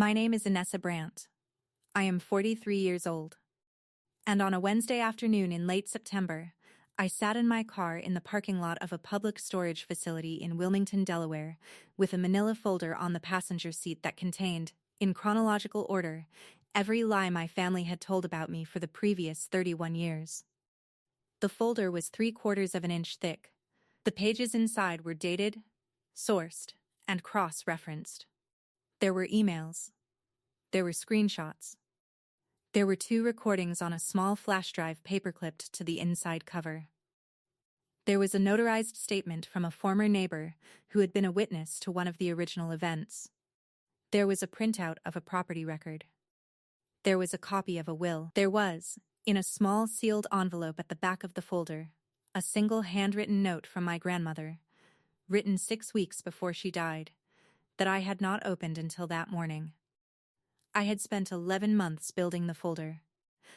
My name is Inessa Brandt. I am 43 years old. And on a Wednesday afternoon in late September, I sat in my car in the parking lot of a public storage facility in Wilmington, Delaware, with a manila folder on the passenger seat that contained, in chronological order, every lie my family had told about me for the previous 31 years. The folder was 3/4 of an inch thick. The pages inside were dated, sourced, and cross-referenced. There were emails. There were screenshots. There were 2 recordings on a small flash drive paperclipped to the inside cover. There was a notarized statement from a former neighbor who had been a witness to one of the original events. There was a printout of a property record. There was a copy of a will. There was, in a small sealed envelope at the back of the folder, a single handwritten note from my grandmother, written 6 weeks before she died, that I had not opened until that morning. I had spent 11 months building the folder.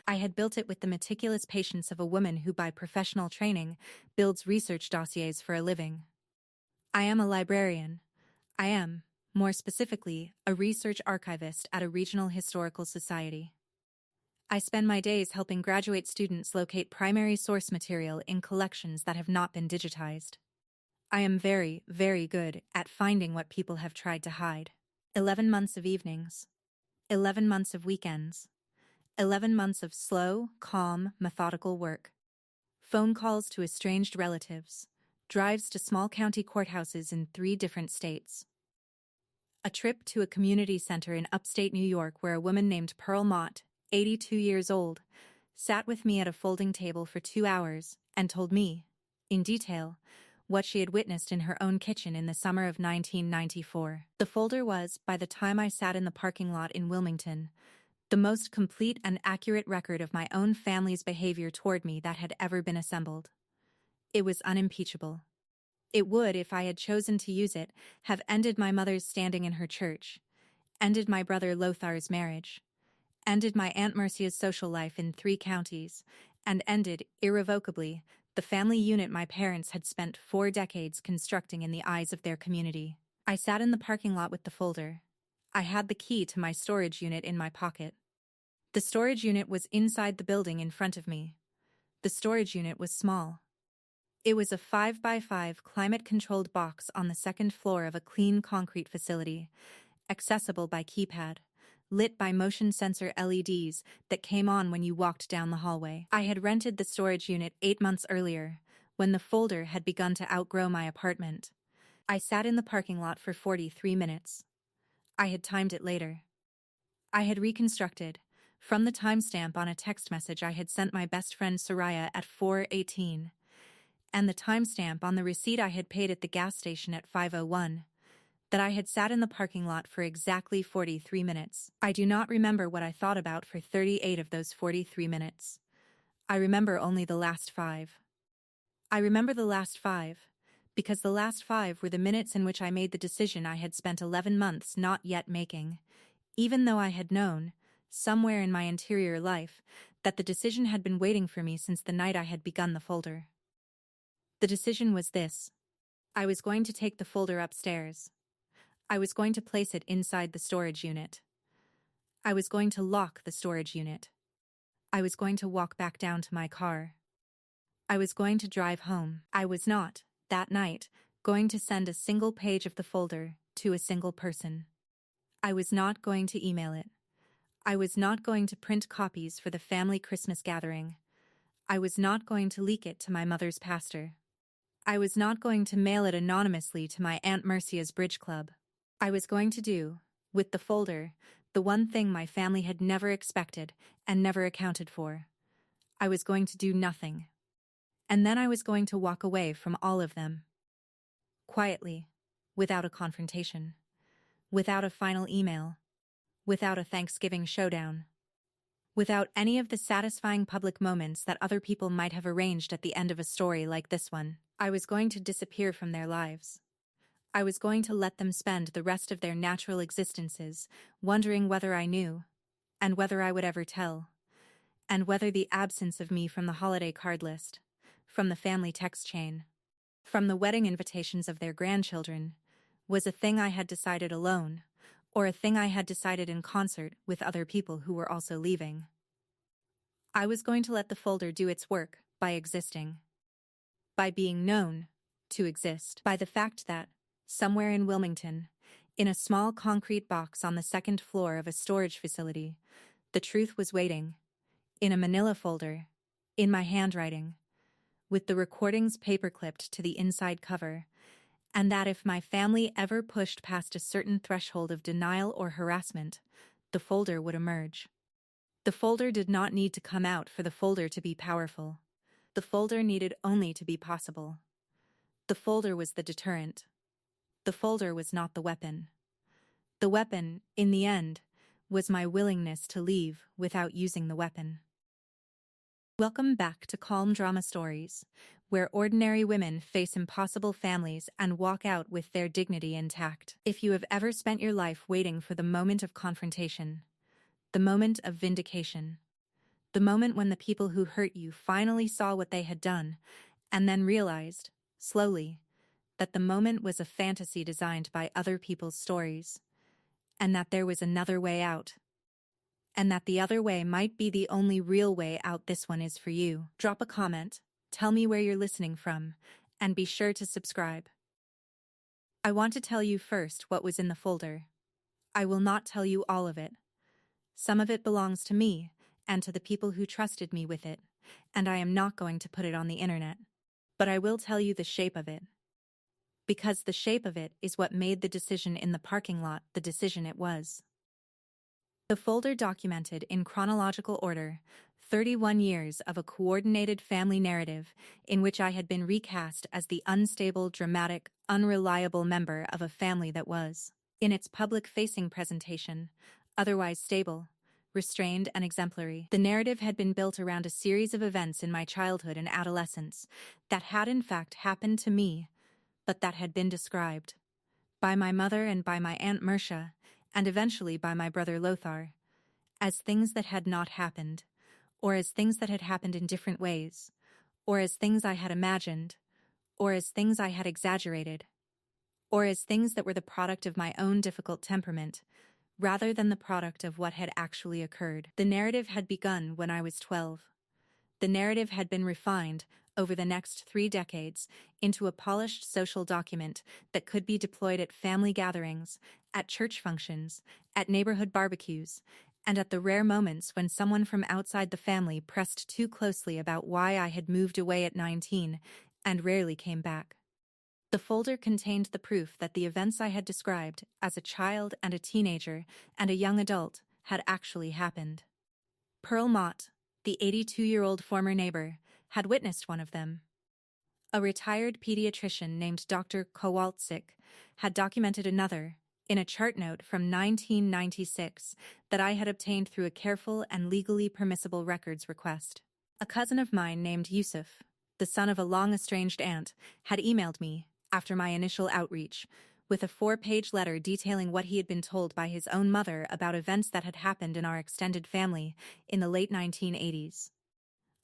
I had built it with the meticulous patience of a woman who, by professional training, builds research dossiers for a living. I am a librarian. I am, more specifically, a research archivist at a regional historical society. I spend my days helping graduate students locate primary source material in collections that have not been digitized. I am very, very good at finding what people have tried to hide. 11 months of evenings. 11 months of weekends. 11 months of slow, calm, methodical work. Phone calls to estranged relatives. Drives to small county courthouses in 3 different states. A trip to a community center in upstate New York where a woman named Pearl Mott, 82 years old, sat with me at a folding table for 2 hours and told me, in detail, what she had witnessed in her own kitchen in the summer of 1994. The folder was, by the time I sat in the parking lot in Wilmington, the most complete and accurate record of my own family's behavior toward me that had ever been assembled. It was unimpeachable. It would, if I had chosen to use it, have ended my mother's standing in her church, ended my brother Lothar's marriage, ended my Aunt Mercia's social life in 3 counties, and ended, irrevocably, the family unit my parents had spent 4 decades constructing in the eyes of their community. I sat in the parking lot with the folder. I had the key to my storage unit in my pocket. The storage unit was inside the building in front of me. The storage unit was small. It was a 5x5 climate-controlled box on the 2nd floor of a clean concrete facility, accessible by keypad, lit by motion sensor LEDs that came on when you walked down the hallway. I had rented the storage unit 8 months earlier, when the folder had begun to outgrow my apartment. I sat in the parking lot for 43 minutes. I had timed it later. I had reconstructed, from the timestamp on a text message I had sent my best friend Soraya at 4:18, and the timestamp on the receipt I had paid at the gas station at 5:01, that I had sat in the parking lot for exactly 43 minutes. I do not remember what I thought about for 38 of those 43 minutes. I remember only the last 5. I remember the last 5, because the last 5 were the minutes in which I made the decision I had spent 11 months not yet making, even though I had known, somewhere in my interior life, that the decision had been waiting for me since the night I had begun the folder. The decision was this. I was going to take the folder upstairs. I was going to place it inside the storage unit. I was going to lock the storage unit. I was going to walk back down to my car. I was going to drive home. I was not, that night, going to send a single page of the folder to a single person. I was not going to email it. I was not going to print copies for the family Christmas gathering. I was not going to leak it to my mother's pastor. I was not going to mail it anonymously to my Aunt Mercia's bridge club. I was going to do, with the folder, the one thing my family had never expected and never accounted for. I was going to do nothing. And then I was going to walk away from all of them. Quietly, without a confrontation, without a final email, without a Thanksgiving showdown, without any of the satisfying public moments that other people might have arranged at the end of a story like this one. I was going to disappear from their lives. I was going to let them spend the rest of their natural existences wondering whether I knew, and whether I would ever tell, and whether the absence of me from the holiday card list, from the family text chain, from the wedding invitations of their grandchildren, was a thing I had decided alone, or a thing I had decided in concert with other people who were also leaving. I was going to let the folder do its work by existing. By being known to exist. By the fact that, somewhere in Wilmington, in a small concrete box on the second floor of a storage facility, the truth was waiting, in a manila folder, in my handwriting, with the recordings paper-clipped to the inside cover, and that if my family ever pushed past a certain threshold of denial or harassment, the folder would emerge. The folder did not need to come out for the folder to be powerful. The folder needed only to be possible. The folder was the deterrent. The folder was not the weapon. The weapon, in the end, was my willingness to leave without using the weapon. Welcome back to Calm Drama Stories, where ordinary women face impossible families and walk out with their dignity intact. If you have ever spent your life waiting for the moment of confrontation, the moment of vindication, the moment when the people who hurt you finally saw what they had done, and then realized, slowly, that the moment was a fantasy designed by other people's stories, and that there was another way out, and that the other way might be the only real way out, this one is for you. Drop a comment, tell me where you're listening from, and be sure to subscribe. I want to tell you first what was in the folder. I will not tell you all of it. Some of it belongs to me, and to the people who trusted me with it, and I am not going to put it on the internet. But I will tell you the shape of it. Because the shape of it is what made the decision in the parking lot the decision it was. The folder documented in chronological order 31 years of a coordinated family narrative in which I had been recast as the unstable, dramatic, unreliable member of a family that was, in its public-facing presentation, otherwise stable, restrained and exemplary. The narrative had been built around a series of events in my childhood and adolescence that had in fact happened to me, but that had been described by my mother and by my Aunt Mercia, and eventually by my brother Lothar, as things that had not happened, or as things that had happened in different ways, or as things I had imagined, or as things I had exaggerated, or as things that were the product of my own difficult temperament, rather than the product of what had actually occurred. The narrative had begun when I was 12. The narrative had been refined over the next 3 decades into a polished social document that could be deployed at family gatherings, at church functions, at neighborhood barbecues, and at the rare moments when someone from outside the family pressed too closely about why I had moved away at 19 and rarely came back. The folder contained the proof that the events I had described as a child and a teenager and a young adult had actually happened. Pearl Mott, the 82-year-old former neighbor, had witnessed one of them. A retired pediatrician named Dr. Kowalczyk had documented another, in a chart note from 1996 that I had obtained through a careful and legally permissible records request. A cousin of mine named Yusuf, the son of a long-estranged aunt, had emailed me, after my initial outreach, with a 4-page letter detailing what he had been told by his own mother about events that had happened in our extended family in the late 1980s.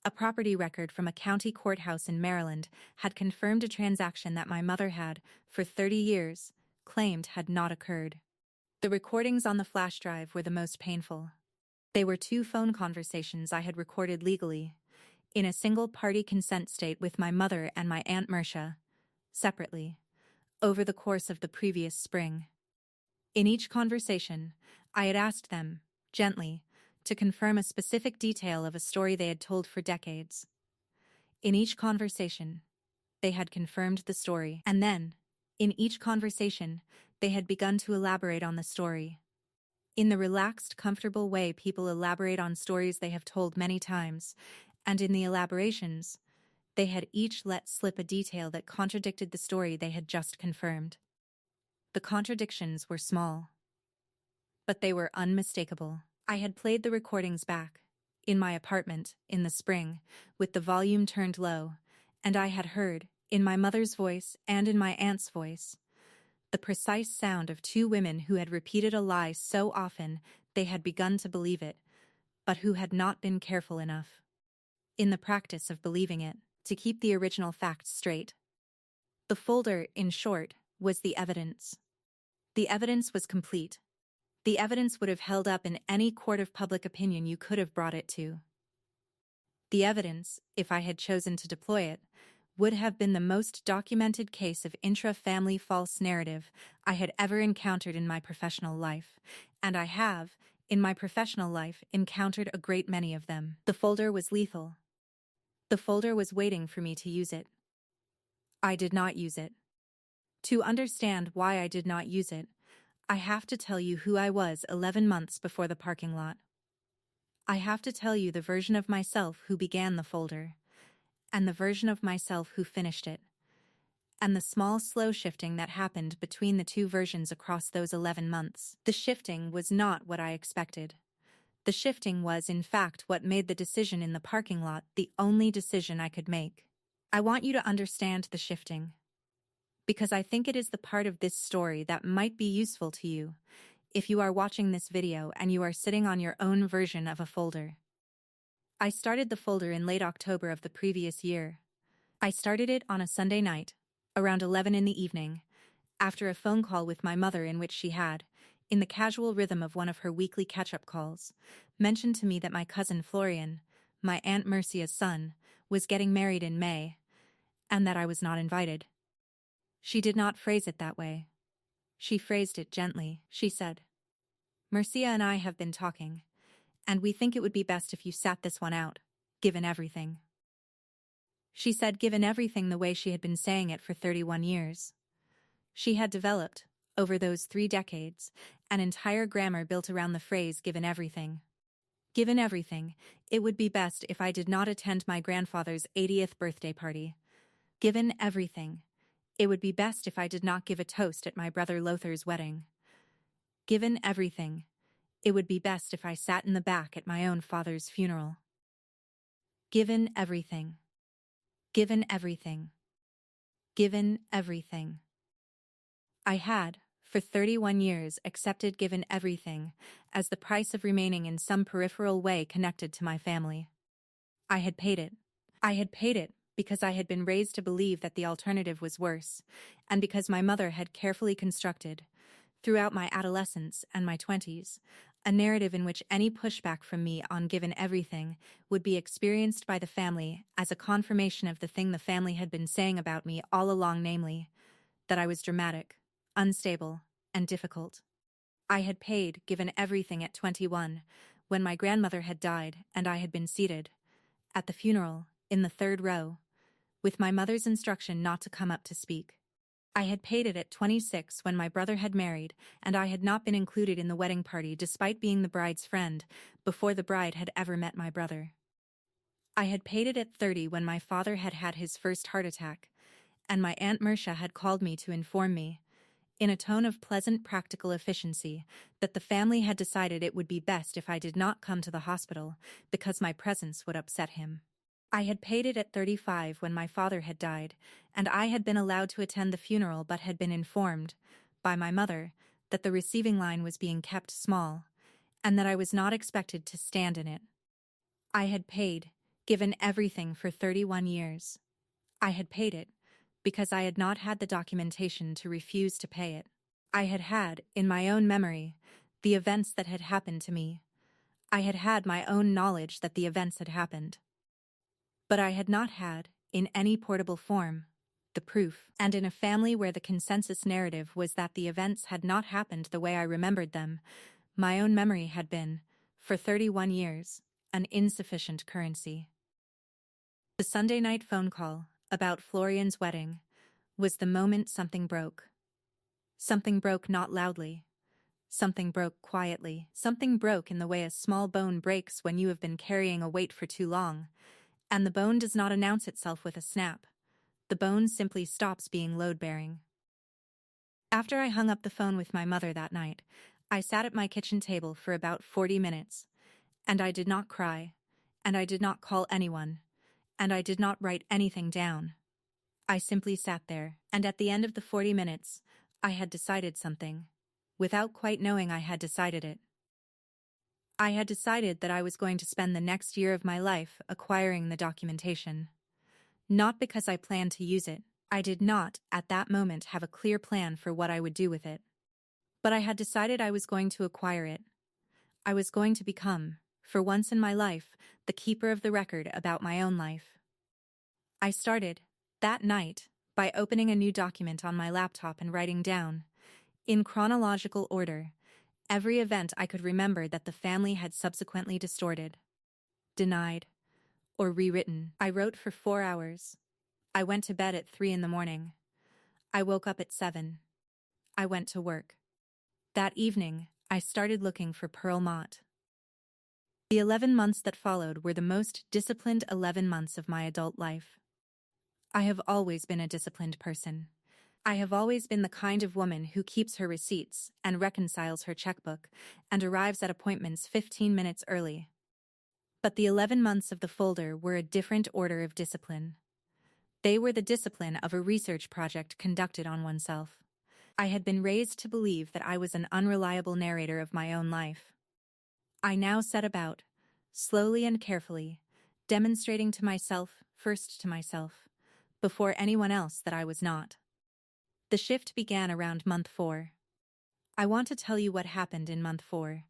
A property record from a county courthouse in Maryland had confirmed a transaction that my mother had, for 30 years, claimed had not occurred. The recordings on the flash drive were the most painful. They were 2 phone conversations I had recorded legally, in a single-party consent state with my mother and my Aunt Mercia, separately, over the course of the previous spring. In each conversation, I had asked them, gently, to confirm a specific detail of a story they had told for decades. In each conversation, they had confirmed the story, and then, in each conversation, they had begun to elaborate on the story. In the relaxed, comfortable way people elaborate on stories they have told many times, and in the elaborations, they had each let slip a detail that contradicted the story they had just confirmed. The contradictions were small, but they were unmistakable. I had played the recordings back, in my apartment, in the spring, with the volume turned low, and I had heard, in my mother's voice and in my aunt's voice, the precise sound of 2 women who had repeated a lie so often they had begun to believe it, but who had not been careful enough, in the practice of believing it, to keep the original facts straight. The folder, in short, was the evidence. The evidence was complete. The evidence would have held up in any court of public opinion you could have brought it to. The evidence, if I had chosen to deploy it, would have been the most documented case of intra-family false narrative I had ever encountered in my professional life, and I have, in my professional life, encountered a great many of them. The folder was lethal. The folder was waiting for me to use it. I did not use it. To understand why I did not use it, I have to tell you who I was 11 months before the parking lot. I have to tell you the version of myself who began the folder, and the version of myself who finished it, and the small slow shifting that happened between the two versions across those 11 months. The shifting was not what I expected. The shifting was, in fact, what made the decision in the parking lot the only decision I could make. I want you to understand the shifting, because I think it is the part of this story that might be useful to you if you are watching this video and you are sitting on your own version of a folder. I started the folder in late October of the previous year. I started it on a Sunday night, around 11 in the evening, after a phone call with my mother in which she had, in the casual rhythm of one of her weekly catch-up calls, mentioned to me that my cousin Florian, my Aunt Mercia's son, was getting married in May, and that I was not invited. She did not phrase it that way. She phrased it gently. She said, "Mercia and I have been talking, and we think it would be best if you sat this one out, given everything." She said given everything the way she had been saying it for 31 years. She had developed, over those 3 decades, an entire grammar built around the phrase given everything. Given everything, it would be best if I did not attend my grandfather's 80th birthday party. Given everything, it would be best if I did not give a toast at my brother Lothar's wedding. Given everything, it would be best if I sat in the back at my own father's funeral. Given everything. Given everything. Given everything. I had, for 31 years, accepted given everything as the price of remaining in some peripheral way connected to my family. I had paid it. I had paid it because I had been raised to believe that the alternative was worse, and because my mother had carefully constructed, throughout my adolescence and my 20s, a narrative in which any pushback from me on given everything would be experienced by the family as a confirmation of the thing the family had been saying about me all along, namely, that I was dramatic, unstable, and difficult. I had paid given everything at 21, when my grandmother had died and I had been seated, at the funeral, in the 3rd row, with my mother's instruction not to come up to speak. I had paid it at 26 when my brother had married and I had not been included in the wedding party despite being the bride's friend, before the bride had ever met my brother. I had paid it at 30 when my father had had his first heart attack, and my Aunt Mercia had called me to inform me, in a tone of pleasant practical efficiency, that the family had decided it would be best if I did not come to the hospital because my presence would upset him. I had paid it at 35 when my father had died, and I had been allowed to attend the funeral but had been informed, by my mother, that the receiving line was being kept small, and that I was not expected to stand in it. I had paid, given everything for 31 years. I had paid it, because I had not had the documentation to refuse to pay it. I had had, in my own memory, the events that had happened to me. I had had my own knowledge that the events had happened. But I had not had, in any portable form, the proof. And in a family where the consensus narrative was that the events had not happened the way I remembered them, my own memory had been, for 31 years, an insufficient currency. The Sunday night phone call, about Florian's wedding, was the moment something broke. Something broke not loudly. Something broke quietly. Something broke in the way a small bone breaks when you have been carrying a weight for too long, and the bone does not announce itself with a snap. The bone simply stops being load-bearing. After I hung up the phone with my mother that night, I sat at my kitchen table for about 40 minutes, and I did not cry, and I did not call anyone, and I did not write anything down. I simply sat there, and at the end of the 40 minutes, I had decided something, without quite knowing I had decided it. I had decided that I was going to spend the next year of my life acquiring the documentation. Not because I planned to use it. I did not, at that moment, have a clear plan for what I would do with it. But I had decided I was going to acquire it. I was going to become, for once in my life, the keeper of the record about my own life. I started, that night, by opening a new document on my laptop and writing down, in chronological order, every event I could remember that the family had subsequently distorted, denied, or rewritten. I wrote for 4 hours. I went to bed at 3 in the morning. I woke up at 7. I went to work. That evening, I started looking for Pearl Mott. The 11 months that followed were the most disciplined 11 months of my adult life. I have always been a disciplined person. I have always been the kind of woman who keeps her receipts and reconciles her checkbook and arrives at appointments 15 minutes early. But the 11 months of the folder were a different order of discipline. They were the discipline of a research project conducted on oneself. I had been raised to believe that I was an unreliable narrator of my own life. I now set about, slowly and carefully, demonstrating to myself, first to myself, before anyone else, that I was not. The shift began around month 4. I want to tell you what happened in month 4,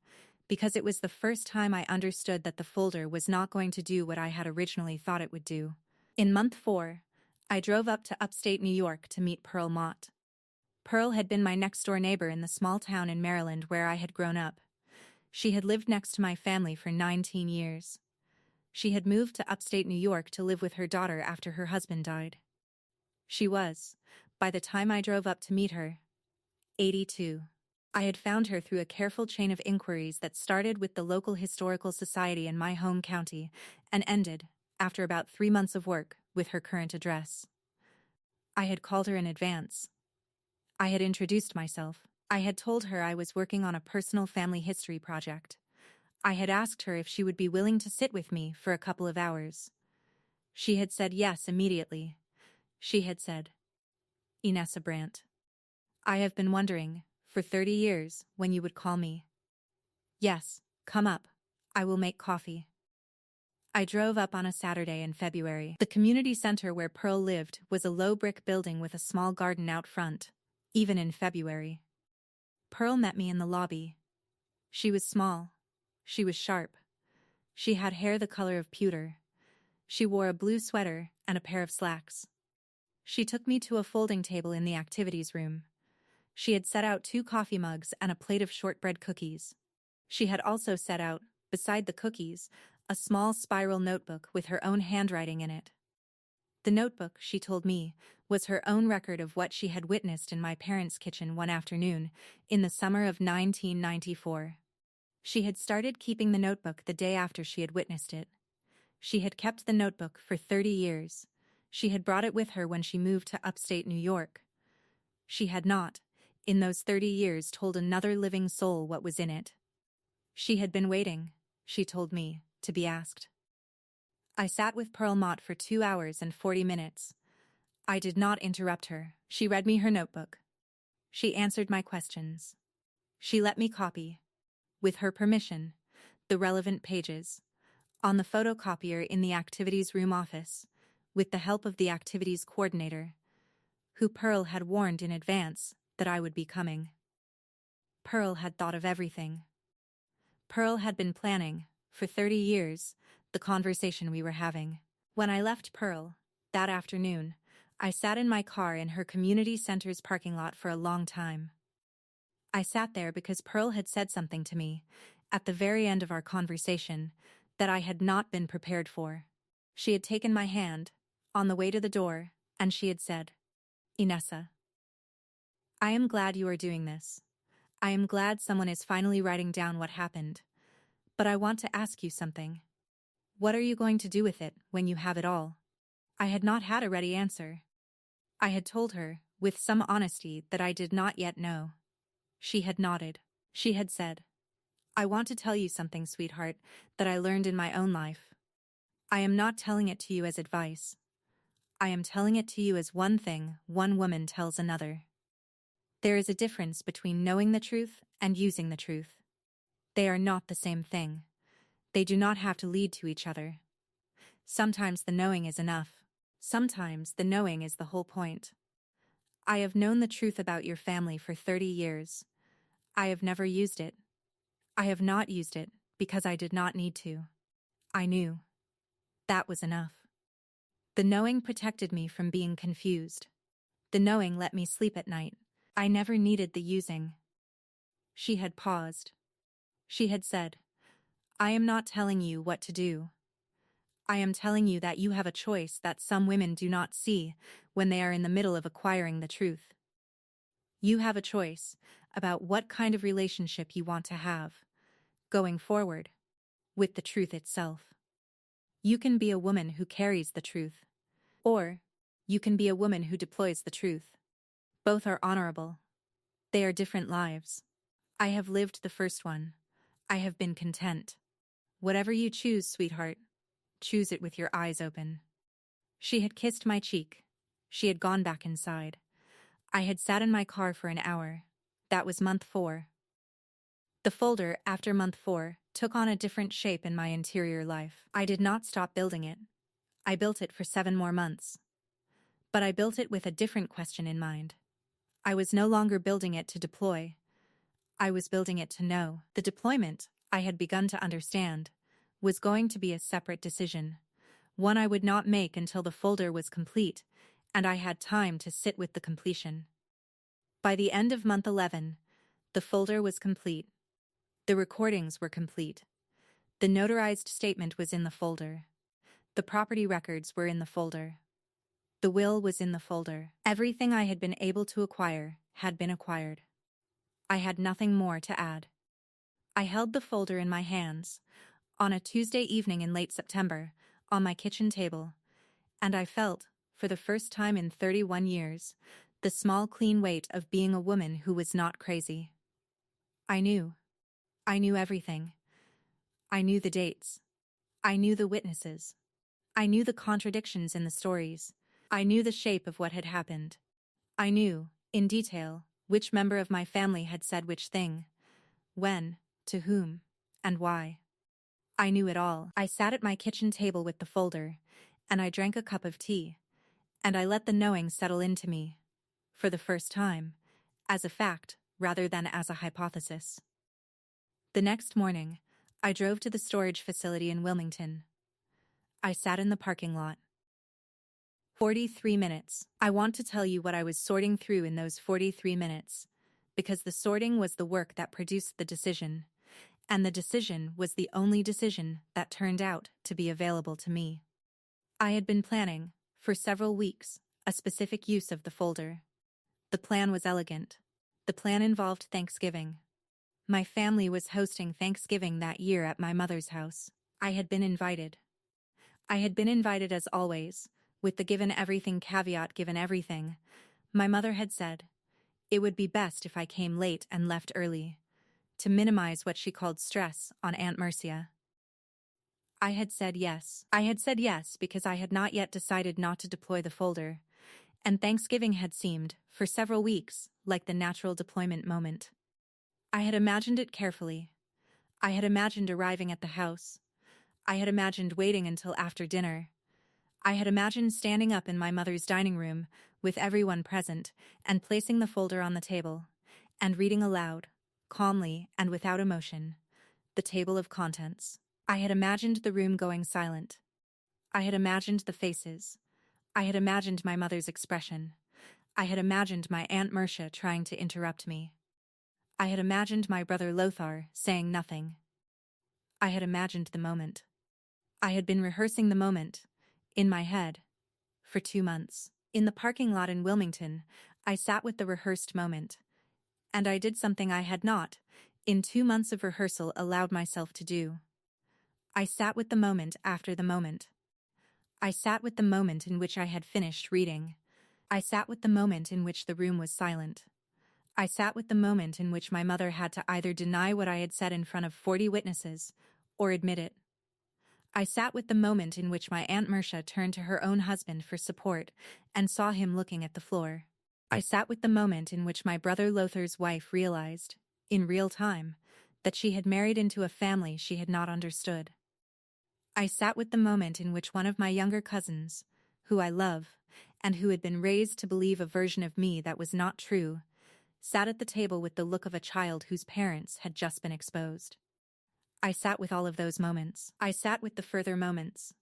because it was the first time I understood that the folder was not going to do what I had originally thought it would do. In month 4, I drove up to upstate New York to meet Pearl Mott. Pearl had been my next-door neighbor in the small town in Maryland where I had grown up. She had lived next to my family for 19 years. She had moved to upstate New York to live with her daughter after her husband died. She was, by the time I drove up to meet her, 82. I had found her through a careful chain of inquiries that started with the local historical society in my home county and ended, after about 3 months of work, with her current address. I had called her in advance. I had introduced myself. I had told her I was working on a personal family history project. I had asked her if she would be willing to sit with me for a couple of hours. She had said yes immediately. She had said, "Inessa Brandt. I have been wondering, for 30 years, when you would call me. Yes, come up. I will make coffee." I drove up on a Saturday in February. The community center where Pearl lived was a low brick building with a small garden out front, even in February. Pearl met me in the lobby. She was small. She was sharp. She had hair the color of pewter. She wore a blue sweater and a pair of slacks. She took me to a folding table in the activities room. She had set out 2 coffee mugs and a plate of shortbread cookies. She had also set out, beside the cookies, a small spiral notebook with her own handwriting in it. The notebook, she told me, was her own record of what she had witnessed in my parents' kitchen one afternoon in the summer of 1994. She had started keeping the notebook the day after she had witnessed it. She had kept the notebook for 30 years. She had brought it with her when she moved to upstate New York. She had not, in those 30 years, told another living soul what was in it. She had been waiting, she told me, to be asked. I sat with Pearl Mott for 2 hours and 40 minutes. I did not interrupt her. She read me her notebook. She answered my questions. She let me copy, with her permission, the relevant pages, on the photocopier in the activities room office, with the help of the activities coordinator, who Pearl had warned in advance that I would be coming. Pearl had thought of everything. Pearl had been planning, for 30 years, the conversation we were having. When I left Pearl, that afternoon, I sat in my car in her community center's parking lot for a long time. I sat there because Pearl had said something to me, at the very end of our conversation, that I had not been prepared for. She had taken my hand, on the way to the door, and she had said, "Inessa, I am glad you are doing this. I am glad someone is finally writing down what happened. But I want to ask you something. What are you going to do with it when you have it all?" I had not had a ready answer. I had told her, with some honesty, that I did not yet know. She had nodded. She had said, "I want to tell you something, sweetheart, that I learned in my own life. I am not telling it to you as advice. I am telling it to you as one thing one woman tells another. There is a difference between knowing the truth and using the truth. They are not the same thing. They do not have to lead to each other. Sometimes the knowing is enough. Sometimes the knowing is the whole point. I have known the truth about your family for 30 years. I have never used it. I have not used it because I did not need to. I knew. That was enough. The knowing protected me from being confused. The knowing let me sleep at night. I never needed the using. She had paused. She had said, I am not telling you what to do. I am telling you that you have a choice that some women do not see when they are in the middle of acquiring the truth. You have a choice about what kind of relationship you want to have, going forward, with the truth itself. You can be a woman who carries the truth, or you can be a woman who deploys the truth. Both are honorable. They are different lives. I have lived the first one. I have been content. Whatever you choose, sweetheart, choose it with your eyes open. She had kissed my cheek. She had gone back inside. I had sat in my car for an hour. That was month 4. The folder, after month 4, took on a different shape in my interior life. I did not stop building it. I built it for 7 more months. But I built it with a different question in mind. I was no longer building it to deploy. I was building it to know. The deployment, I had begun to understand, was going to be a separate decision, one I would not make until the folder was complete, and I had time to sit with the completion. By the end of month 11, the folder was complete. The recordings were complete. The notarized statement was in the folder. The property records were in the folder. The will was in the folder. Everything I had been able to acquire had been acquired. I had nothing more to add. I held the folder in my hands, on a Tuesday evening in late September, on my kitchen table, and I felt, for the first time in 31 years, the small clean weight of being a woman who was not crazy. I knew. I knew everything. I knew the dates. I knew the witnesses. I knew the contradictions in the stories. I knew the shape of what had happened. I knew, in detail, which member of my family had said which thing, when, to whom, and why. I knew it all. I sat at my kitchen table with the folder, and I drank a cup of tea, and I let the knowing settle into me, for the first time, as a fact rather than as a hypothesis. The next morning, I drove to the storage facility in Wilmington. I sat in the parking lot. 43 minutes. I want to tell you what I was sorting through in those 43 minutes, because the sorting was the work that produced the decision, and the decision was the only decision that turned out to be available to me. I had been planning, for several weeks, a specific use of the folder. The plan was elegant. The plan involved Thanksgiving. My family was hosting Thanksgiving that year at my mother's house. I had been invited. I had been invited as always, with the given everything caveat given everything. My mother had said, it would be best if I came late and left early, to minimize what she called stress on Aunt Mercia. I had said yes. I had said yes because I had not yet decided not to deploy the folder, and Thanksgiving had seemed, for several weeks, like the natural deployment moment. I had imagined it carefully. I had imagined arriving at the house. I had imagined waiting until after dinner. I had imagined standing up in my mother's dining room, with everyone present, and placing the folder on the table, and reading aloud, calmly and without emotion, the table of contents. I had imagined the room going silent. I had imagined the faces. I had imagined my mother's expression. I had imagined my Aunt Mercia trying to interrupt me. I had imagined my brother Lothar saying nothing. I had imagined the moment. I had been rehearsing the moment, in my head, for 2 months. In the parking lot in Wilmington, I sat with the rehearsed moment. And I did something I had not, in 2 months of rehearsal, allowed myself to do. I sat with the moment after the moment. I sat with the moment in which I had finished reading. I sat with the moment in which the room was silent. I sat with the moment in which my mother had to either deny what I had said in front of 40 witnesses, or admit it. I sat with the moment in which my Aunt Mercia turned to her own husband for support and saw him looking at the floor. I sat with the moment in which my brother Lothar's wife realized, in real time, that she had married into a family she had not understood. I sat with the moment in which one of my younger cousins, who I love, and who had been raised to believe a version of me that was not true, sat at the table with the look of a child whose parents had just been exposed. I sat with all of those moments. I sat with the further moments.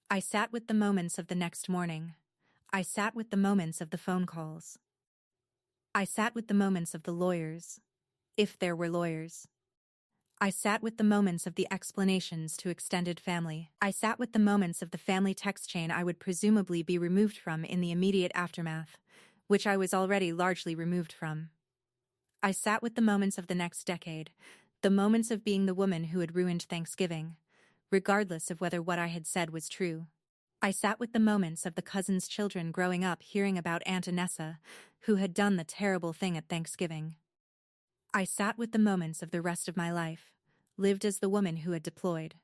I sat with the moments of the next morning. I sat with the moments of the phone calls. I sat with the moments of the lawyers, if there were lawyers. I sat with the moments of the explanations to extended family. I sat with the moments of the family text chain I would presumably be removed from in the immediate aftermath, which I was already largely removed from. I sat with the moments of the next decade, the moments of being the woman who had ruined Thanksgiving, regardless of whether what I had said was true. I sat with the moments of the cousins' children growing up hearing about Aunt Anessa, who had done the terrible thing at Thanksgiving. I sat with the moments of the rest of my life, lived as the woman who had deployed.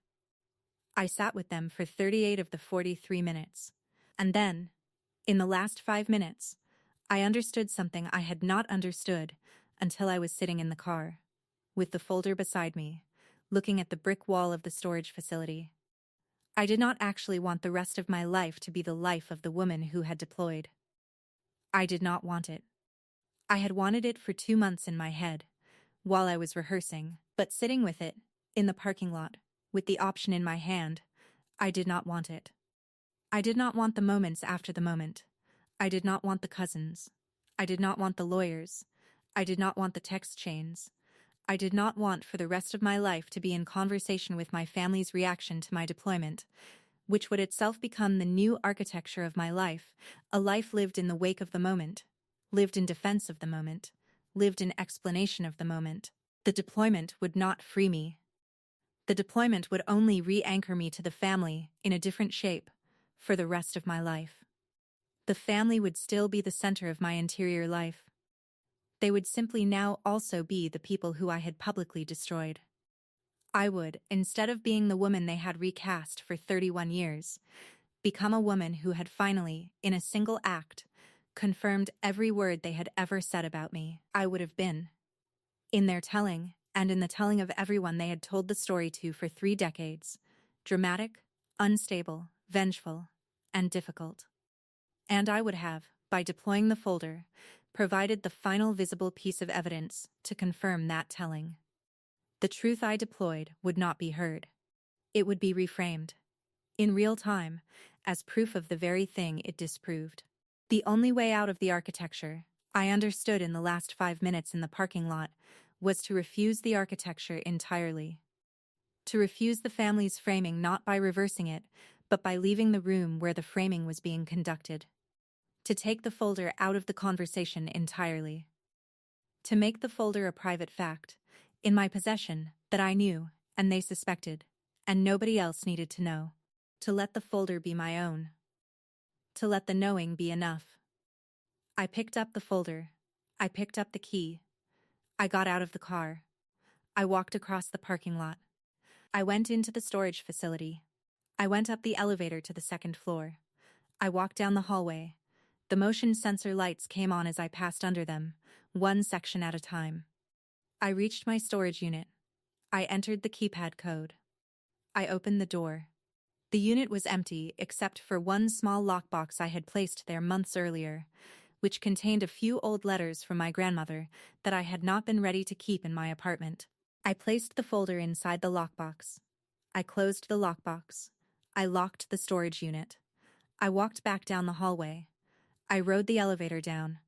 I sat with them for 38 of the 43 minutes. And then, in the last 5 minutes, I understood something I had not understood until I was sitting in the car, with the folder beside me, looking at the brick wall of the storage facility. I did not actually want the rest of my life to be the life of the woman who had deployed. I did not want it. I had wanted it for 2 months in my head, while I was rehearsing, but sitting with it, in the parking lot, with the option in my hand, I did not want it. I did not want the moments after the moment. I did not want the cousins. I did not want the lawyers. I did not want the text chains. I did not want for the rest of my life to be in conversation with my family's reaction to my deployment, which would itself become the new architecture of my life, a life lived in the wake of the moment, lived in defense of the moment, lived in explanation of the moment. The deployment would not free me. The deployment would only re-anchor me to the family in a different shape for the rest of my life. The family would still be the center of my interior life. They would simply now also be the people who I had publicly destroyed. I would, instead of being the woman they had recast for 31 years, become a woman who had finally, in a single act, confirmed every word they had ever said about me. I would have been, in their telling, and in the telling of everyone they had told the story to for 3 decades, dramatic, unstable, vengeful, and difficult. And I would have, by deploying the folder, provided the final visible piece of evidence to confirm that telling. The truth I deployed would not be heard. It would be reframed, in real time, as proof of the very thing it disproved. The only way out of the architecture, I understood in the last 5 minutes in the parking lot, was to refuse the architecture entirely. To refuse the family's framing not by reversing it, but by leaving the room where the framing was being conducted. To take the folder out of the conversation entirely. To make the folder a private fact, in my possession, that I knew, and they suspected, and nobody else needed to know. To let the folder be my own. To let the knowing be enough. I picked up the folder. I picked up the key. I got out of the car. I walked across the parking lot. I went into the storage facility. I went up the elevator to the 2nd floor. I walked down the hallway. The motion sensor lights came on as I passed under them, one section at a time. I reached my storage unit. I entered the keypad code. I opened the door. The unit was empty except for one small lockbox I had placed there months earlier, which contained a few old letters from my grandmother that I had not been ready to keep in my apartment. I placed the folder inside the lockbox. I closed the lockbox. I locked the storage unit. I walked back down the hallway. I rode the elevator down.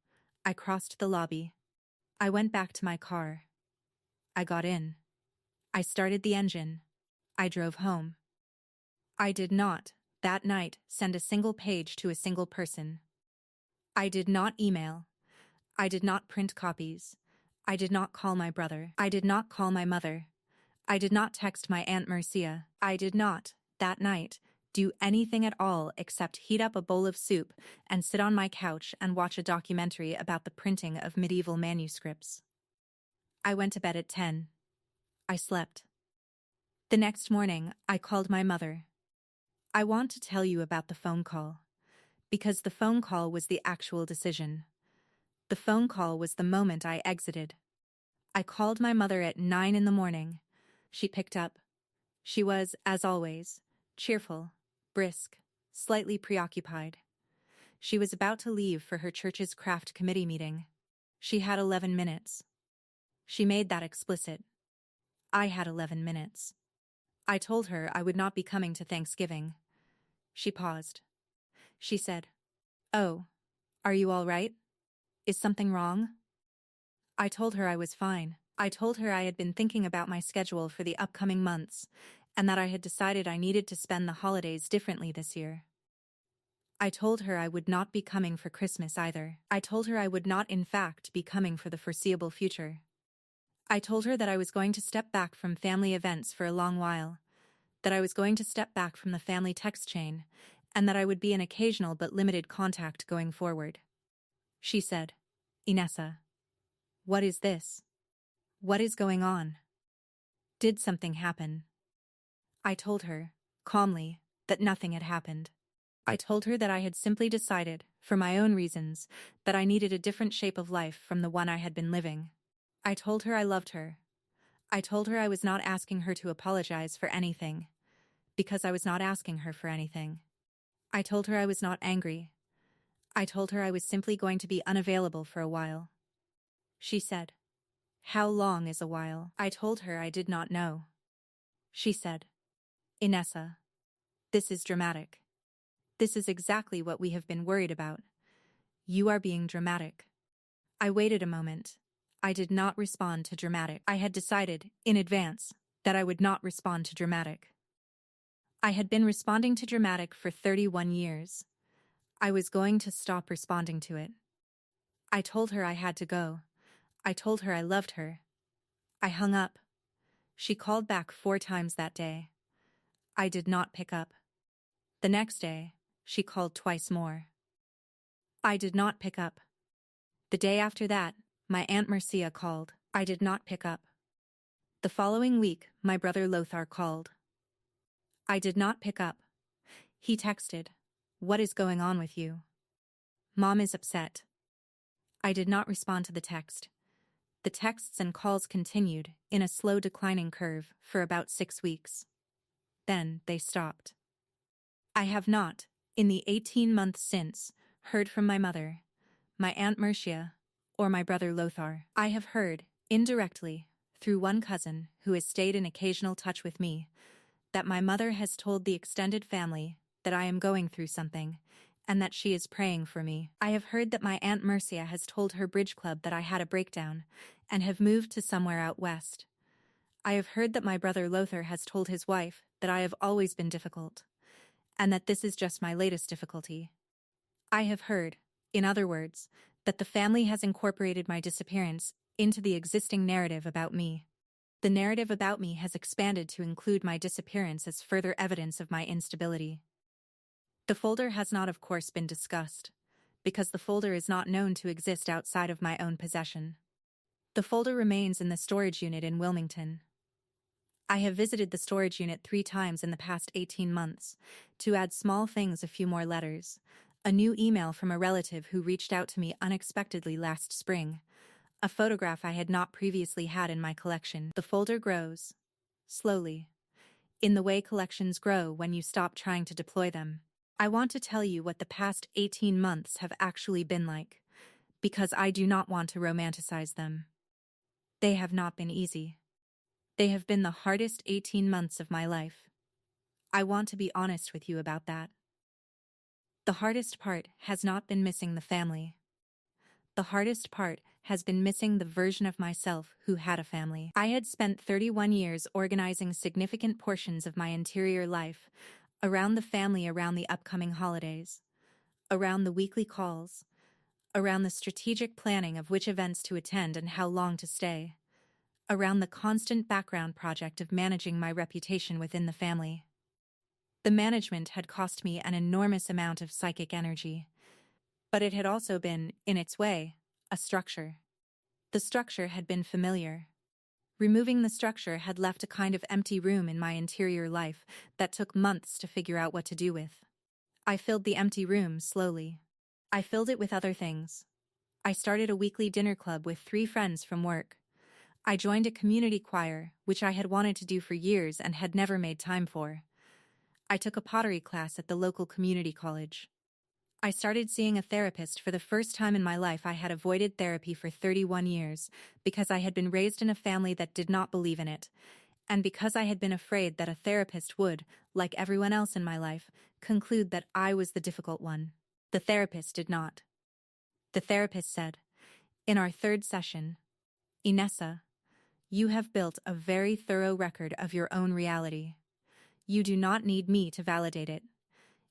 I crossed the lobby. I went back to my car. I got in. I started the engine. I drove home. I did not, that night, send a single page to a single person. I did not email. I did not print copies. I did not call my brother. I did not call my mother. I did not text my Aunt Mercia. I did not, that night, do anything at all except heat up a bowl of soup and sit on my couch and watch a documentary about the printing of medieval manuscripts. I went to bed at 10. I slept. The next morning, I called my mother. I want to tell you about the phone call, because the phone call was the actual decision. The phone call was the moment I exited. I called my mother at 9 in the morning. She picked up. She was, as always, cheerful, brisk, slightly preoccupied. She was about to leave for her church's craft committee meeting. She had 11 minutes. She made that explicit. I had 11 minutes. I told her I would not be coming to Thanksgiving. She paused. She said, "Oh, are you all right? Is something wrong?" I told her I was fine. I told her I had been thinking about my schedule for the upcoming months, and that I had decided I needed to spend the holidays differently this year. I told her I would not be coming for Christmas either. I told her I would not, in fact, be coming for the foreseeable future. I told her that I was going to step back from family events for a long while, that I was going to step back from the family text chain, and that I would be in occasional but limited contact going forward. She said, "Inessa, what is this? What is going on? Did something happen?" I told her, calmly, that nothing had happened. I told her that I had simply decided, for my own reasons, that I needed a different shape of life from the one I had been living. I told her I loved her. I told her I was not asking her to apologize for anything, because I was not asking her for anything. I told her I was not angry. I told her I was simply going to be unavailable for a while. She said, "How long is a while?" I told her I did not know. She said, "Inessa, this is dramatic. This is exactly what we have been worried about. You are being dramatic." I waited a moment. I did not respond to dramatic. I had decided, in advance, that I would not respond to dramatic. I had been responding to dramatic for 31 years. I was going to stop responding to it. I told her I had to go. I told her I loved her. I hung up. She called back 4 times that day. I did not pick up. The next day, she called twice more. I did not pick up. The day after that, my Aunt Marcia called. I did not pick up. The following week, my brother Lothar called. I did not pick up. He texted, "What is going on with you? Mom is upset." I did not respond to the text. The texts and calls continued, in a slow declining curve, for about 6 weeks. Then they stopped. I have not, in the 18 months since, heard from my mother, my Aunt Marcia, or my brother Lothar. I have heard, indirectly, through one cousin who has stayed in occasional touch with me, that my mother has told the extended family that I am going through something, and that she is praying for me. I have heard that my Aunt Marcia has told her bridge club that I had a breakdown, and have moved to somewhere out west. I have heard that my brother Lothar has told his wife that I have always been difficult, and that this is just my latest difficulty. I have heard, in other words, that the family has incorporated my disappearance into the existing narrative about me. The narrative about me has expanded to include my disappearance as further evidence of my instability. The folder has not, of course, been discussed, because the folder is not known to exist outside of my own possession. The folder remains in the storage unit in Wilmington. I have visited the storage unit 3 times in the past 18 months, to add small things, a few more letters, a new email from a relative who reached out to me unexpectedly last spring, a photograph I had not previously had in my collection. The folder grows, slowly, in the way collections grow when you stop trying to deploy them. I want to tell you what the past 18 months have actually been like, because I do not want to romanticize them. They have not been easy. They have been the hardest 18 months of my life. I want to be honest with you about that. The hardest part has not been missing the family. The hardest part has been missing the version of myself who had a family. I had spent 31 years organizing significant portions of my interior life around the family, around the upcoming holidays, around the weekly calls, around the strategic planning of which events to attend and how long to stay, around the constant background project of managing my reputation within the family. The management had cost me an enormous amount of psychic energy, but it had also been, in its way, a structure. The structure had been familiar. Removing the structure had left a kind of empty room in my interior life that took months to figure out what to do with. I filled the empty room slowly. I filled it with other things. I started a weekly dinner club with 3 friends from work. I joined a community choir, which I had wanted to do for years and had never made time for. I took a pottery class at the local community college. I started seeing a therapist for the first time in my life. I had avoided therapy for 31 years because I had been raised in a family that did not believe in it, and because I had been afraid that a therapist would, like everyone else in my life, conclude that I was the difficult one. The therapist did not. The therapist said, in our third session, Inessa, you have built a very thorough record of your own reality. You do not need me to validate it.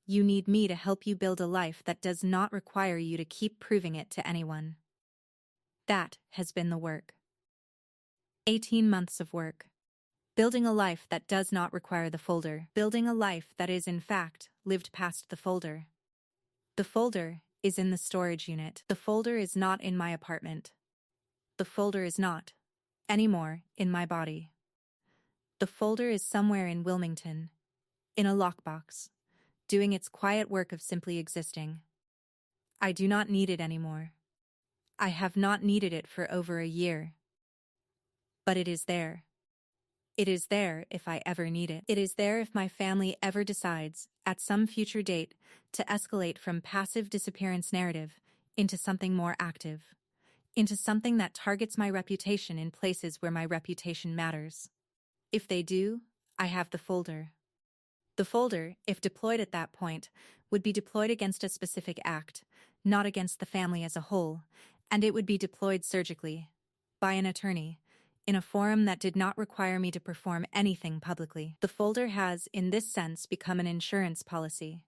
You need me to help you build a life that does not require you to keep proving it to anyone. That has been the work. 18 months of work. Building a life that does not require the folder. Building a life that is, in fact, lived past the folder. The folder is in the storage unit. The folder is not in my apartment. The folder is not, anymore, in my body. The folder is somewhere in Wilmington, in a lockbox, doing its quiet work of simply existing. I do not need it anymore. I have not needed it for over a year. But it is there. It is there if I ever need it. It is there if my family ever decides, at some future date, to escalate from passive disappearance narrative into something more active, into something that targets my reputation in places where my reputation matters. If they do, I have the folder. The folder, if deployed at that point, would be deployed against a specific act, not against the family as a whole, and it would be deployed surgically, by an attorney, in a forum that did not require me to perform anything publicly. The folder has, in this sense, become an insurance policy.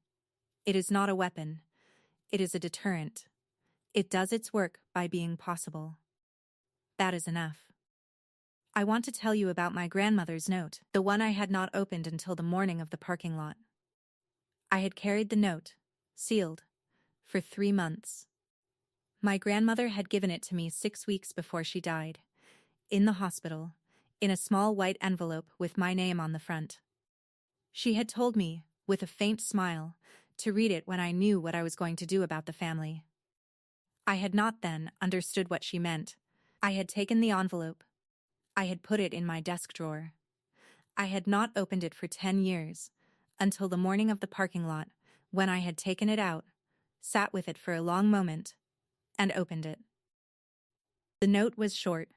It is not a weapon. It is a deterrent. It does its work by being possible. That is enough. I want to tell you about my grandmother's note, the one I had not opened until the morning of the parking lot. I had carried the note, sealed, for 3 months. My grandmother had given it to me 6 weeks before she died, in the hospital, in a small white envelope with my name on the front. She had told me, with a faint smile, to read it when I knew what I was going to do about the family. I had not then understood what she meant. I had taken the envelope. I had put it in my desk drawer. I had not opened it for 10 years, until the morning of the parking lot, when I had taken it out, sat with it for a long moment, and opened it. The note was short.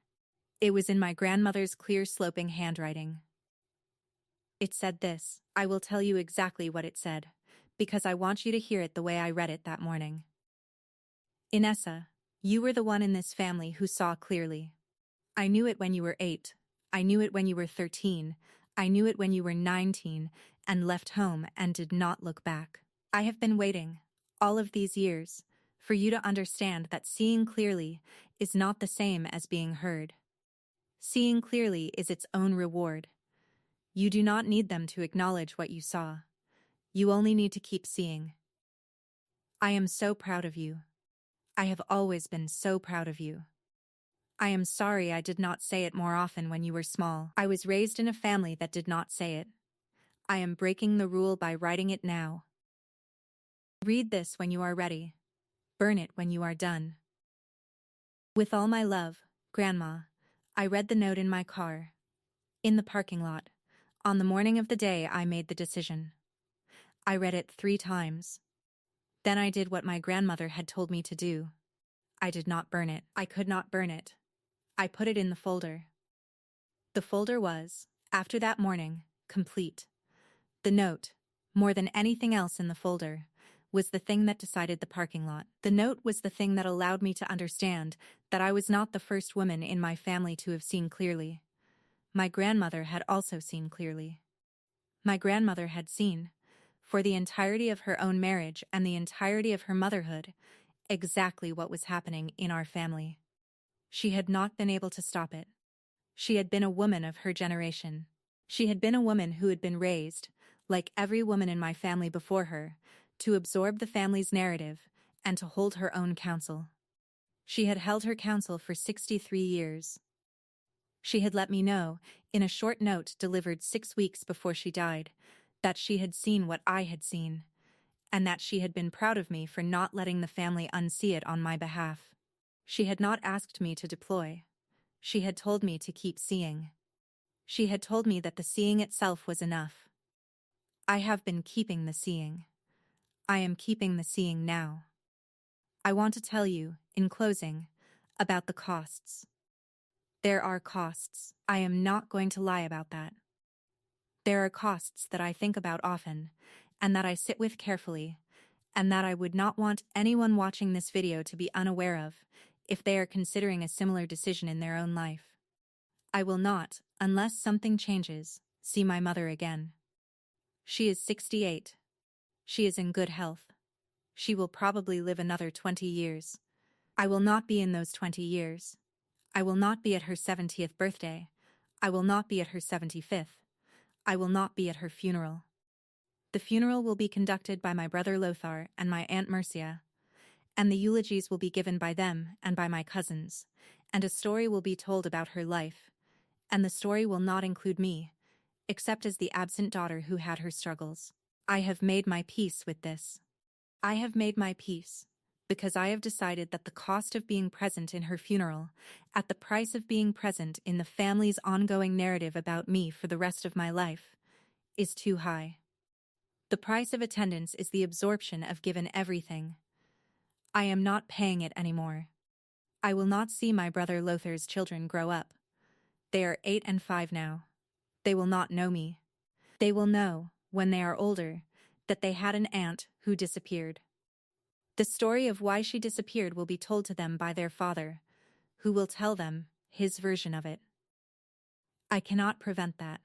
It was in my grandmother's clear sloping handwriting. It said this. I will tell you exactly what it said, because I want you to hear it the way I read it that morning. Inessa, you were the one in this family who saw clearly. I knew it when you were 8. I knew it when you were 13. I knew it when you were 19 and left home and did not look back. I have been waiting, all of these years, for you to understand that seeing clearly is not the same as being heard. Seeing clearly is its own reward. You do not need them to acknowledge what you saw. You only need to keep seeing. I am so proud of you. I have always been so proud of you. I am sorry I did not say it more often when you were small. I was raised in a family that did not say it. I am breaking the rule by writing it now. Read this when you are ready. Burn it when you are done. With all my love, Grandma. I read the note in my car. In the parking lot. On the morning of the day I made the decision. I read it 3 times. Then I did what my grandmother had told me to do. I did not burn it. I could not burn it. I put it in the folder. The folder was, after that morning, complete. The note, more than anything else in the folder, was the thing that decided the parking lot. The note was the thing that allowed me to understand that I was not the first woman in my family to have seen clearly. My grandmother had also seen clearly. My grandmother had seen, for the entirety of her own marriage and the entirety of her motherhood, exactly what was happening in our family. She had not been able to stop it. She had been a woman of her generation. She had been a woman who had been raised, like every woman in my family before her, to absorb the family's narrative and to hold her own counsel. She had held her counsel for 63 years. She had let me know, in a short note delivered 6 weeks before she died, that she had seen what I had seen, and that she had been proud of me for not letting the family unsee it on my behalf. She had not asked me to deploy. She had told me to keep seeing. She had told me that the seeing itself was enough. I have been keeping the seeing. I am keeping the seeing now. I want to tell you, in closing, about the costs. There are costs. I am not going to lie about that. There are costs that I think about often, and that I sit with carefully, and that I would not want anyone watching this video to be unaware of, if they are considering a similar decision in their own life. I will not, unless something changes, see my mother again. She is 68. She is in good health. She will probably live another 20 years. I will not be in those 20 years. I will not be at her 70th birthday. I will not be at her 75th. I will not be at her funeral. The funeral will be conducted by my brother Lothar and my Aunt Mercia, and the eulogies will be given by them and by my cousins, and a story will be told about her life, and the story will not include me, except as the absent daughter who had her struggles. I have made my peace with this. I have made my peace, because I have decided that the cost of being present in her funeral, at the price of being present in the family's ongoing narrative about me for the rest of my life, is too high. The price of attendance is the absorption of given everything. I am not paying it anymore. I will not see my brother Lothar's children grow up. They are 8 and 5 now. They will not know me. They will know, when they are older, that they had an aunt who disappeared. The story of why she disappeared will be told to them by their father, who will tell them his version of it. I cannot prevent that.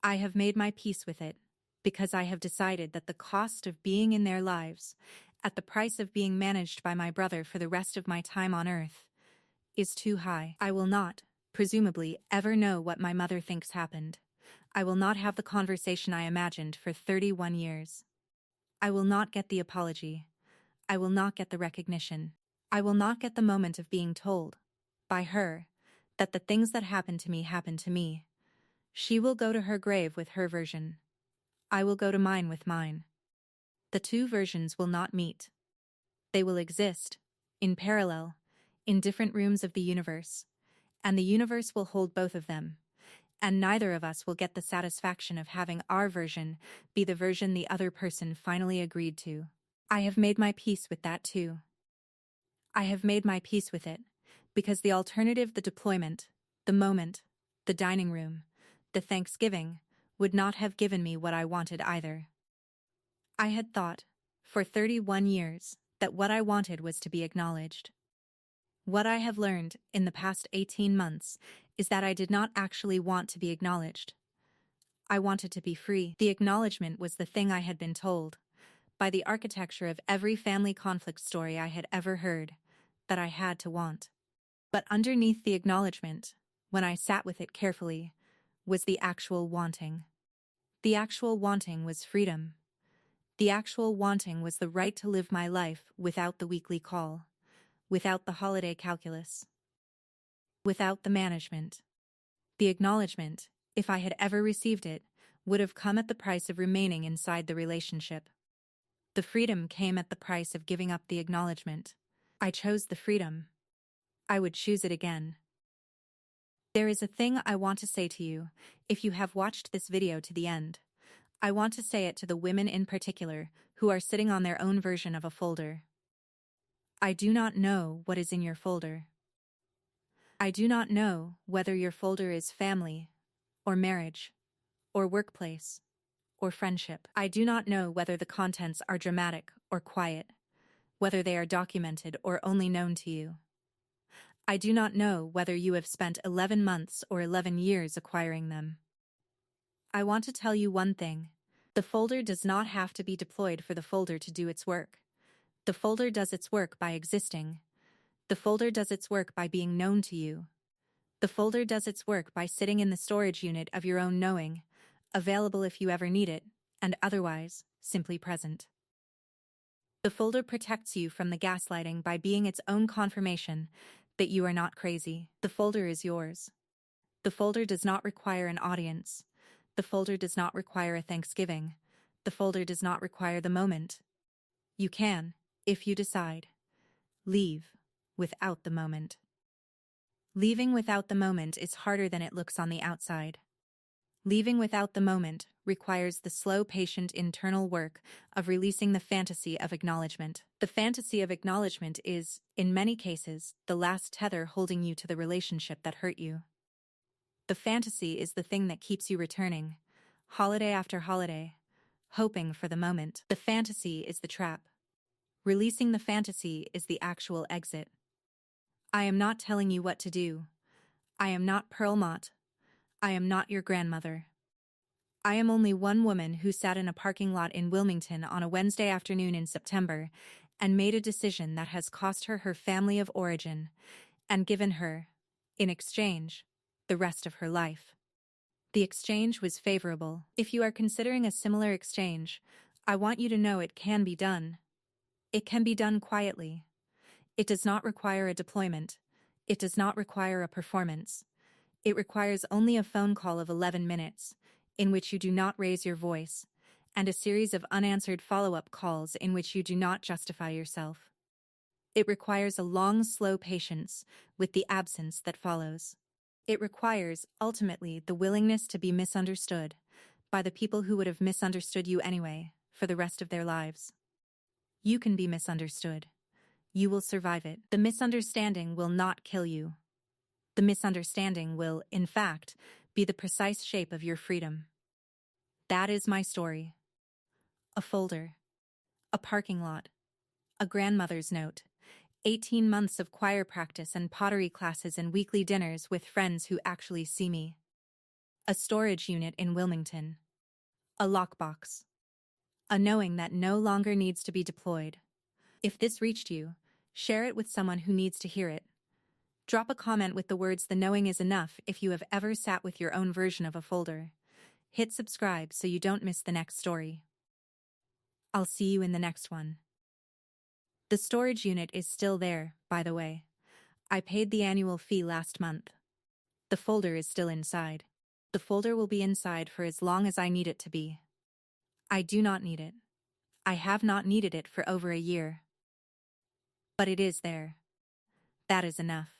I have made my peace with it, because I have decided that the cost of being in their lives, at the price of being managed by my brother for the rest of my time on earth, is too high. I will not, presumably, ever know what my mother thinks happened. I will not have the conversation I imagined for 31 years. I will not get the apology. I will not get the recognition. I will not get the moment of being told, by her, that the things that happened to me. She will go to her grave with her version. I will go to mine with mine. The two versions will not meet. They will exist, in parallel, in different rooms of the universe, and the universe will hold both of them, and neither of us will get the satisfaction of having our version be the version the other person finally agreed to. I have made my peace with that too. I have made my peace with it, because the alternative, the deployment, the moment, the dining room, the Thanksgiving, would not have given me what I wanted either. I had thought, for 31 years, that what I wanted was to be acknowledged. What I have learned in the past 18 months is that I did not actually want to be acknowledged. I wanted to be free. The acknowledgement was the thing I had been told, by the architecture of every family conflict story I had ever heard, that I had to want. But underneath the acknowledgement, when I sat with it carefully, was the actual wanting. The actual wanting was freedom. The actual wanting was the right to live my life without the weekly call, without the holiday calculus, without the management. The acknowledgement, if I had ever received it, would have come at the price of remaining inside the relationship. The freedom came at the price of giving up the acknowledgement. I chose the freedom. I would choose it again. There is a thing I want to say to you, if you have watched this video to the end. I want to say it to the women in particular, who are sitting on their own version of a folder. I do not know what is in your folder. I do not know whether your folder is family, or marriage, or workplace, or friendship. I do not know whether the contents are dramatic or quiet, whether they are documented or only known to you. I do not know whether you have spent 11 months or 11 years acquiring them. I want to tell you one thing. The folder does not have to be deployed for the folder to do its work. The folder does its work by existing. The folder does its work by being known to you. The folder does its work by sitting in the storage unit of your own knowing, available if you ever need it, and otherwise, simply present. The folder protects you from the gaslighting by being its own confirmation that you are not crazy. The folder is yours. The folder does not require an audience. The folder does not require a Thanksgiving. The folder does not require the moment. You can, if you decide, leave without the moment. Leaving without the moment is harder than it looks on the outside. Leaving without the moment requires the slow, patient internal work of releasing the fantasy of acknowledgement. The fantasy of acknowledgement is, in many cases, the last tether holding you to the relationship that hurt you. The fantasy is the thing that keeps you returning, holiday after holiday, hoping for the moment. The fantasy is the trap. Releasing the fantasy is the actual exit. I am not telling you what to do. I am not Pearl Mott. I am not your grandmother. I am only one woman who sat in a parking lot in Wilmington on a Wednesday afternoon in September and made a decision that has cost her her family of origin and given her, in exchange, the rest of her life. The exchange was favorable. If you are considering a similar exchange, I want you to know it can be done. It can be done quietly. It does not require a deployment. It does not require a performance. It requires only a phone call of 11 minutes, in which you do not raise your voice, and a series of unanswered follow-up calls in which you do not justify yourself. It requires a long, slow patience with the absence that follows. It requires, ultimately, the willingness to be misunderstood by the people who would have misunderstood you anyway, for the rest of their lives. You can be misunderstood. You will survive it. The misunderstanding will not kill you. The misunderstanding will, in fact, be the precise shape of your freedom. That is my story. A folder. A parking lot. A grandmother's note. 18 months of choir practice and pottery classes and weekly dinners with friends who actually see me. A storage unit in Wilmington. A lockbox. A knowing that no longer needs to be deployed. If this reached you, share it with someone who needs to hear it. Drop a comment with the words "the knowing is enough" if you have ever sat with your own version of a folder. Hit subscribe so you don't miss the next story. I'll see you in the next one. The storage unit is still there, by the way. I paid the annual fee last month. The folder is still inside. The folder will be inside for as long as I need it to be. I do not need it. I have not needed it for over a year. But it is there. That is enough.